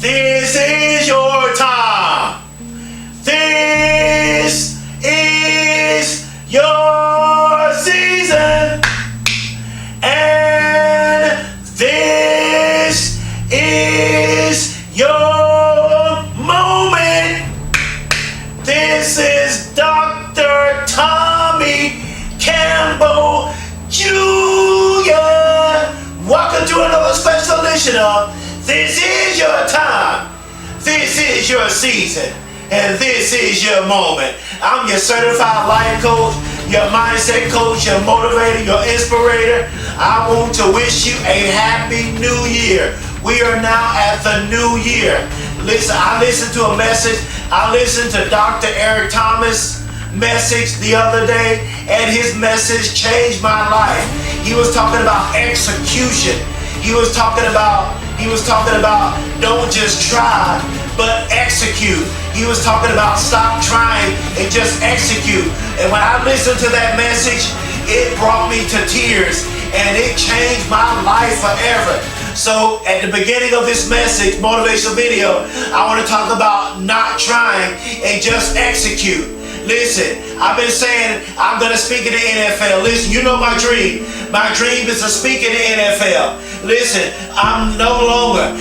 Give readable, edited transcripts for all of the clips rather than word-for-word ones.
This is your time. This is your season. And this is your moment. This is Dr. Tommy Campbell Jr. Welcome to another special edition of This Is Your Time. This is your season. And this is your moment. I'm your certified life coach, your mindset coach, your motivator, your inspirator. I want to wish you a happy new year. We are now at the new year. Listen, I listened to a message. I listened to Dr. Eric Thomas' message the other day, and his message changed my life. He was talking about execution. He was talking about don't just try, but execute. He was talking about stop trying and just execute. And when I listened to that message, it brought me to tears and it changed my life forever. So at the beginning of this message, motivational video, I want to talk about not trying and just execute. Listen, I've been saying I'm going to speak in the NFL. Listen, you know my dream. My dream is to speak in the NFL. Listen, I am no longer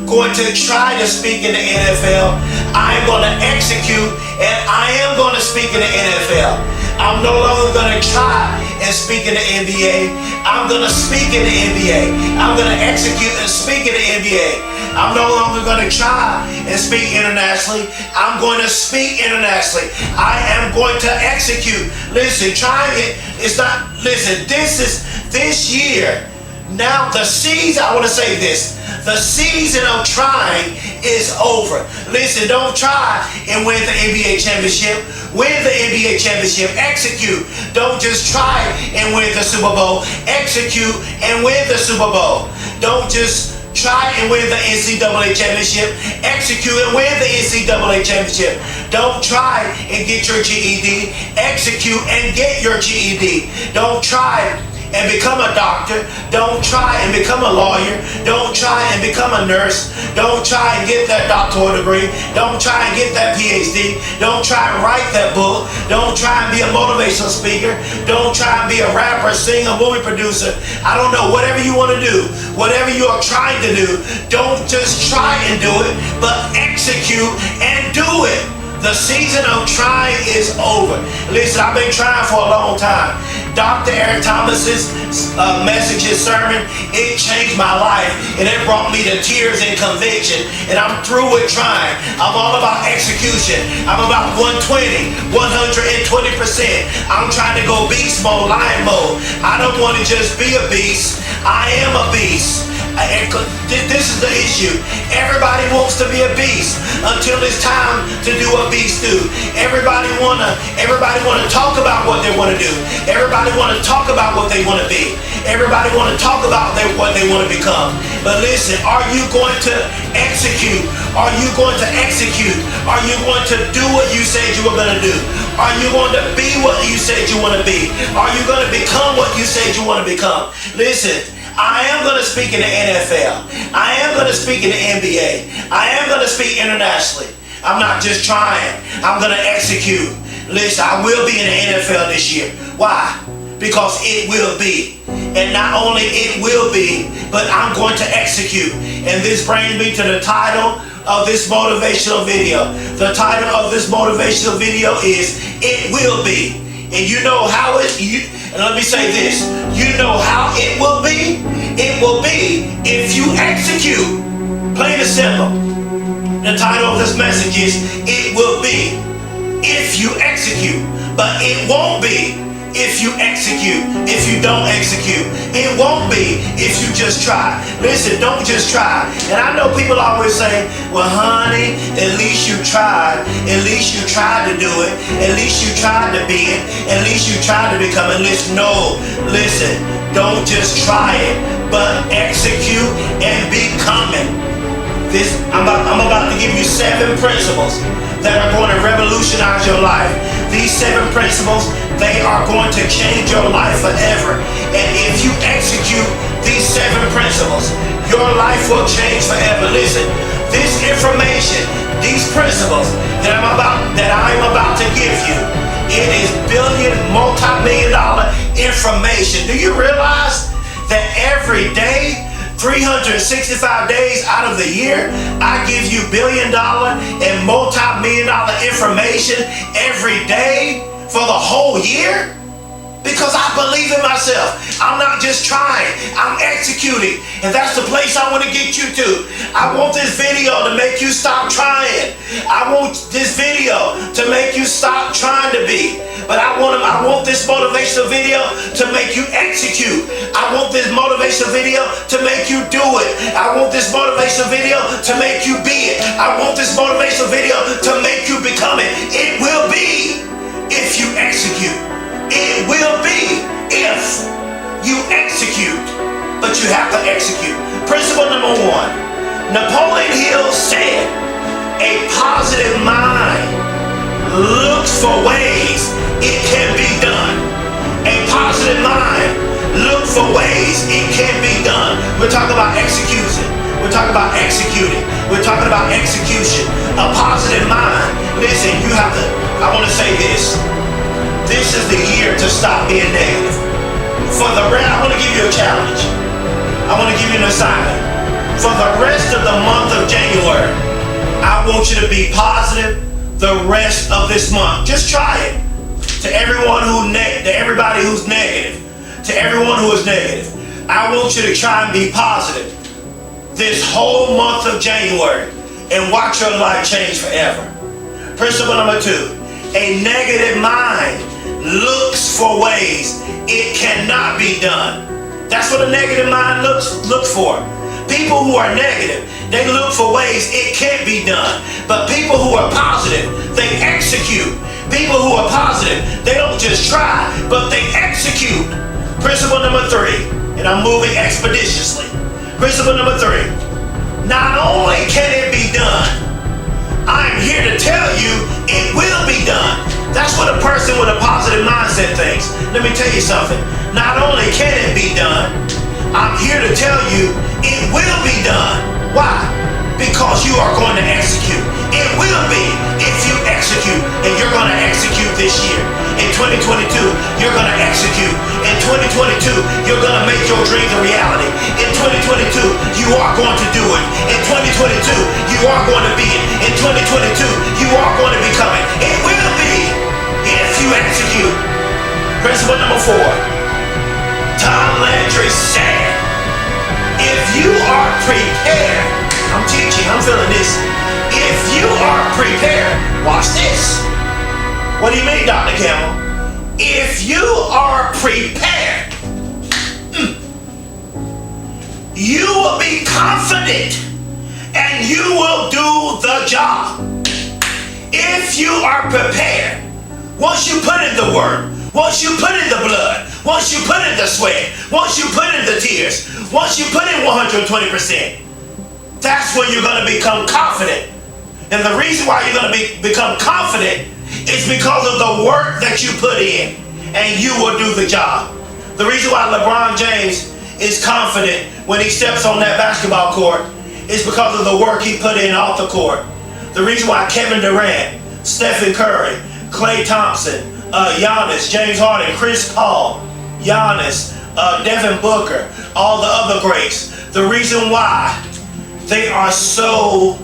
going to try to speak in the NFL. I am going to execute and I am going to speak in the NFL. I'm no longer going to try and speak in the NBA. I'm going to speak in the NBA. I'm going to execute and speak in the NBA. I'm no longer going to try and speak internationally. I'm going to speak internationally. I am going to execute. Listen, trying it is not, listen, this year, now the season, I want to say this, the season of trying is over. Listen, don't try and win the NBA championship. Win the NBA championship. Execute. Don't just try and win the Super Bowl. Execute and win the Super Bowl. Don't just try and win the NCAA championship. Execute and win the NCAA championship. Don't try and get your GED. Execute and get your GED. Don't try and become a doctor. Don't try and become a lawyer. Don't try and become a nurse. Don't try and get that doctoral degree. Don't try and get that PhD. Don't try and write that book. Don't try and be a motivational speaker. Don't try and be a rapper, singer, movie producer. I don't know, whatever you want to do, whatever you are trying to do, don't just try and do it, but execute and do it. The season of trying is over. Listen, I've been trying for a long time. Dr. Eric Thomas's message, his sermon, it changed my life and it brought me to tears and conviction. And I'm through with trying. I'm all about execution. I'm about 120, 120%. I'm trying to go beast mode, lion mode. I don't want to just be a beast. I am a beast. This is the issue. Everybody wants to be a beast until it's time to do what beasts do. Everybody wanna talk about what they want to do. Everybody wanna talk about what they want to be. Everybody wanna talk about what they want to become. But listen, are you going to execute? Are you going to execute? Are you going to do what you said you were going to do? Are you going to be what you said you want to be? Are you going to become what you said you want to become? Listen, I am going to speak in the NFL. I am going to speak in the NBA. I am going to speak internationally. I'm not just trying. I'm going to execute. Listen, I will be in the NFL this year. Why? Because it will be. And not only it will be, but I'm going to execute. And this brings me to the title of this motivational video. The title of this motivational video is It Will Be. And you know how and let me say this, you know how it will be? It will be if you execute. Plain and simple. The title of this message is It Will Be if you execute. But it won't be if you execute, if you don't execute. It won't be if you just try. Listen, don't just try. And I know people always say, well, honey, at least you tried. At least you tried to do it. At least you tried to be it. At least you tried to become it. Listen, don't just try it, but execute and become it. I'm about to give you 7 principles that are going to revolutionize your life. These 7 principles, they are going to change your life forever. And if you execute these 7 principles, your life will change forever. Listen, this information, these principles that I'm about to give you, it is multi-million dollar information. Do you realize that every day, 365 days out of the year, I give you billion-dollar and multi-million-dollar information every day for the whole year? Because I believe in myself. I'm not just trying, I'm executing. And that's the place I want to get you to. I want this video to make you stop trying. I want this video to make you stop trying to be. But I want this motivational video to make you execute. I want this motivational video to make you do it. I want this motivational video to make you be it. I want this motivational video to make you become it. It will be if you execute. It will be if you execute, but you have to execute. Principle number 1, Napoleon Hill said, a positive mind looks for ways it can be done. A positive mind looks for ways it can be done. We're talking about execution. We're talking about executing. We're talking about execution. A positive mind. Listen, I want to say this. This is the year to stop being negative. I want to give you a challenge. I want to give you an assignment. For the rest of the month of January, I want you to be positive the rest of this month. Just try it. To everybody who's negative, to everyone who is negative, I want you to try and be positive this whole month of January and watch your life change forever. Principle number 2, a negative mind looks for ways it cannot be done. That's what a negative mind looks for. People who are negative, they look for ways it can't be done. But people who are positive, they execute. People who are positive, they don't just try, but they execute. Principle number 3, and I'm moving expeditiously. Principle number 3, not only can it be done, I'm here to tell you it will be done. That's what a person with a positive mindset thinks. Let me tell you something. Not only can it be done, I'm here to tell you it will be done. Why? Because you are going to execute. It will be if you execute, and you're going to execute this year. In 2022, you're going to execute. In 2022, you're going to make your dreams a reality. In 2022, you are going to do it. In 2022, you are going to be it. In 2022, you are going to become it. It will be if you execute. Principle number 4. Tom Landry said, if you are prepared, I'm teaching, I'm feeling this. If you are prepared, watch this. What do you mean, Dr. Campbell? If you are prepared, you will be confident and you will do the job. If you are prepared, once you put in the work, once you put in the blood, once you put in the sweat, once you put in the tears, once you put in 120%, that's when you're going to become confident. And the reason why you're going to become confident is because of the work that you put in, and you will do the job. The reason why LeBron James is confident when he steps on that basketball court is because of the work he put in off the court. The reason why Kevin Durant, Stephen Curry, Klay Thompson, Giannis, James Harden, Chris Paul, Giannis, Devin Booker, all the other greats, the reason why they have so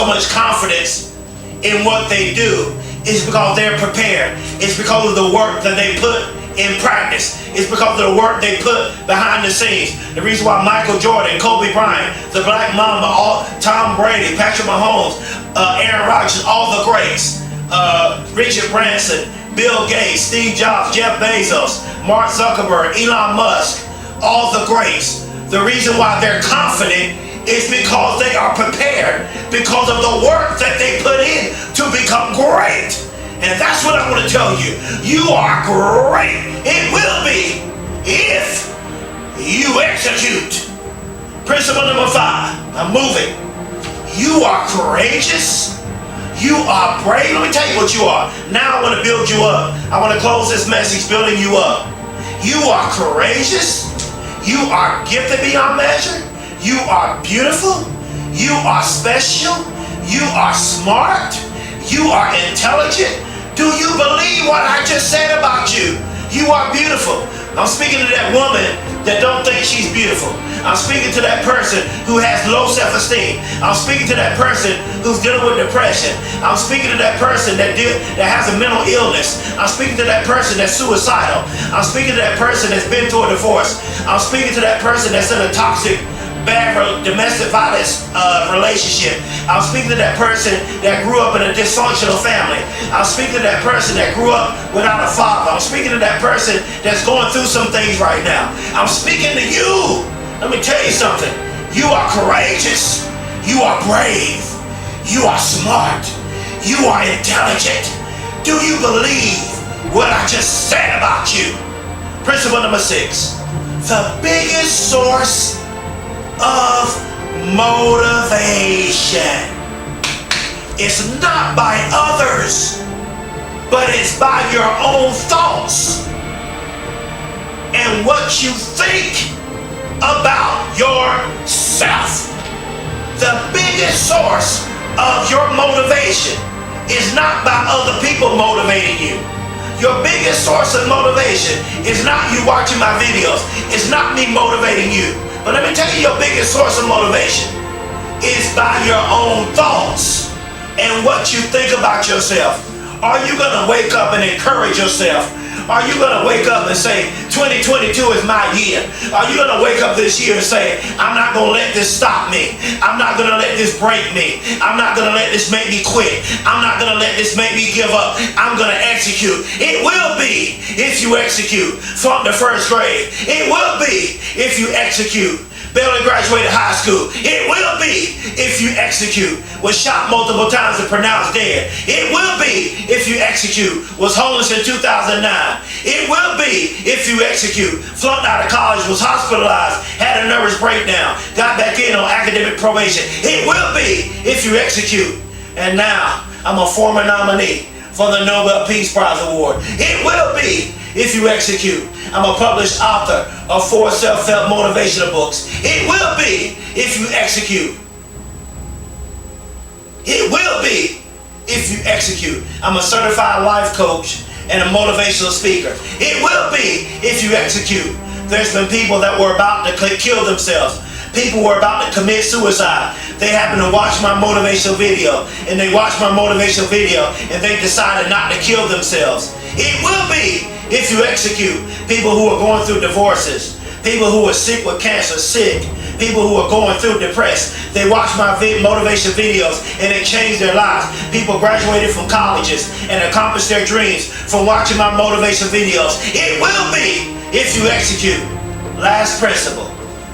much confidence in what they do is because they're prepared. It's because of the work that they put in practice. It's because of the work they put behind the scenes. The reason why Michael Jordan, Kobe Bryant, the Black Mamba, Tom Brady, Patrick Mahomes, Aaron Rodgers, all the greats, Richard Branson, Bill Gates, Steve Jobs, Jeff Bezos, Mark Zuckerberg, Elon Musk, all the greats. The reason why they're confident is because they are prepared, because of the work that they put in to become great. And that's what I want to tell you. You are great. It will be if you execute. Principle number 5. I'm moving. You are courageous. You are brave. Let me tell you what you are. Now I want to build you up. I want to close this message building you up. You are courageous. You are gifted beyond measure. You are beautiful. You are special. You are smart. You are intelligent. Do you believe what I just said about you? You are beautiful. I'm speaking to that woman that don't think she's beautiful. I'm speaking to that person who has low self-esteem. I'm speaking to that person who's dealing with depression. I'm speaking to that person that has a mental illness. I'm speaking to that person that's suicidal. I'm speaking to that person that's been through a divorce. I'm speaking to that person that's in a toxic, bad domestic violence relationship. I'm speaking to that person that grew up in a dysfunctional family. I'm speaking to that person that grew up without a father. I'm speaking to that person that's going through some things right now. I'm speaking to you. Let me tell you something. You are courageous. You are brave. You are smart. You are intelligent. Do you believe what I just said about you? Principle number 6. The biggest source of motivation is not by others, but it's by your own thoughts and what you think about yourself. The biggest source of your motivation is not by other people motivating you. Your biggest source of motivation is not you watching my videos. It's not me motivating you. But let me tell you, your biggest source of motivation is by your own thoughts and what you think about yourself. Are you going to wake up and encourage yourself? Are you going to wake up and say, 2022 is my year? Are you going to wake up this year and say, I'm not going to let this stop me. I'm not going to let this break me. I'm not going to let this make me quit. I'm not going to let this make me give up. I'm going to execute. It will be if you execute from the first grade. It will be if you execute. Barely graduated high school. It will be if you execute. Was shot multiple times and pronounced dead. It will be if you execute. Was homeless in 2009. It will be if you execute. Flunked out of college, was hospitalized, had a nervous breakdown, got back in on academic probation. It will be if you execute. And now I'm a former nominee for the Nobel Peace Prize Award. It will be if you execute. I'm a published author of 4 self-help motivational books. It will be if you execute. It will be if you execute. I'm a certified life coach and a motivational speaker. It will be if you execute. There's been people that were about to kill themselves. People were about to commit suicide. They happened to watch my motivational video, and they watched my motivational video, and they decided not to kill themselves. It will be if you execute. People who are going through divorces, people who are sick with cancer, people who are going through depressed. They watch my motivation videos and it changed their lives. People graduated from colleges and accomplished their dreams from watching my motivation videos. It will be if you execute. Last principle.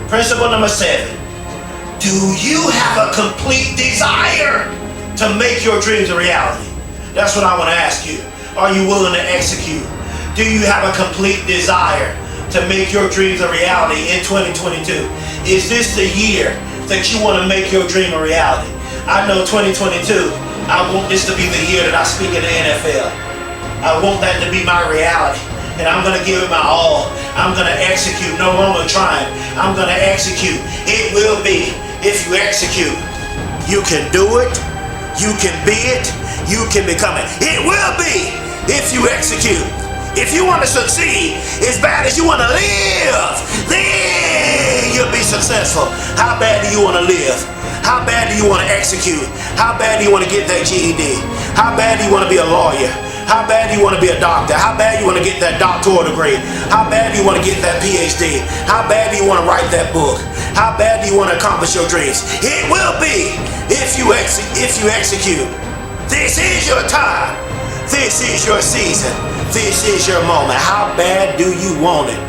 Principle number 7. Do you have a complete desire to make your dreams a reality? That's what I want to ask you. Are you willing to execute? Do you have a complete desire to make your dreams a reality in 2022? Is this the year that you want to make your dream a reality? I know 2022, I want this to be the year that I speak in the NFL. I want that to be my reality. And I'm going to give it my all. I'm going to execute. No longer trying. I'm going to execute. It will be if you execute. You can do it. You can be it. You can become it. It will be if you execute. If you want to succeed as bad as you want to live, then you'll be successful. How bad do you want to live? How bad do you want to execute? How bad do you want to get that GED? How bad do you want to be a lawyer? How bad do you want to be a doctor? How bad do you want to get that doctoral degree? How bad do you want to get that PhD? How bad do you want to write that book? How bad do you want to accomplish your dreams? It will be if you execute. This is your time. This is your season. This is your moment. How bad do you want it?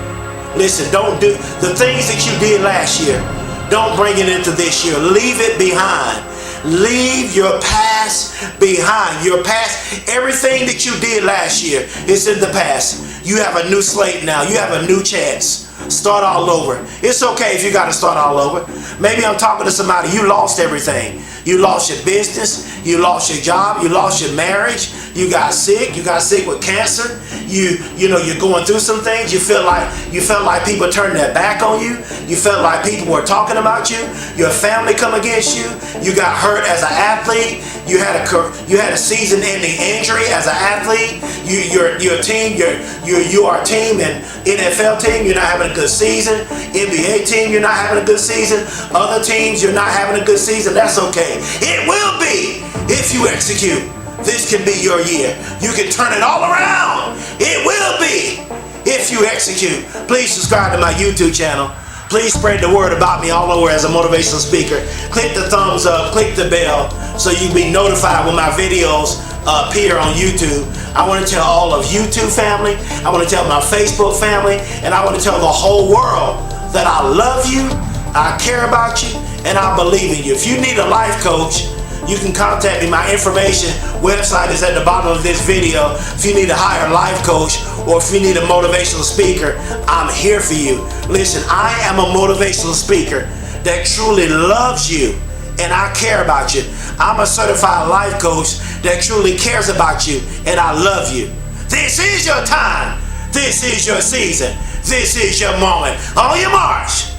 Listen, don't do the things that you did last year. Don't bring it into this year. Leave it behind. Leave your past behind. Your past, everything that you did last year is in the past. You have a new slate now. You have a new chance. Start all over. It's okay if you got to start all over. Maybe I'm talking to somebody. You lost everything. You lost your business. You lost your job. You lost your marriage. You got sick. You got sick with cancer. you're going through some things. You felt like people turning their back on you. You felt like people were talking about you. Your family come against you. You got hurt as an athlete. You had a season-ending injury as an athlete. Your team, you are a team, and NFL team, you're not having a good season. NBA team, you're not having a good season. Other teams, you're not having a good season. That's okay. It will be if you execute. This can be your year. You can turn it all around. It will be if you execute. Please subscribe to my YouTube channel. Please spread the word about me all over as a motivational speaker. Click the thumbs up, click the bell so you can be notified when my videos appear on YouTube. I want to tell all of YouTube family, I want to tell my Facebook family, and I want to tell the whole world that I love you, I care about you, and I believe in you. If you need a life coach, you can contact me. My information website is at the bottom of this video. If you need to hire a life coach or if you need a motivational speaker, I'm here for you. Listen, I am a motivational speaker that truly loves you and I care about you. I'm a certified life coach that truly cares about you and I love you. This is your time. This is your season. This is your moment. On your march.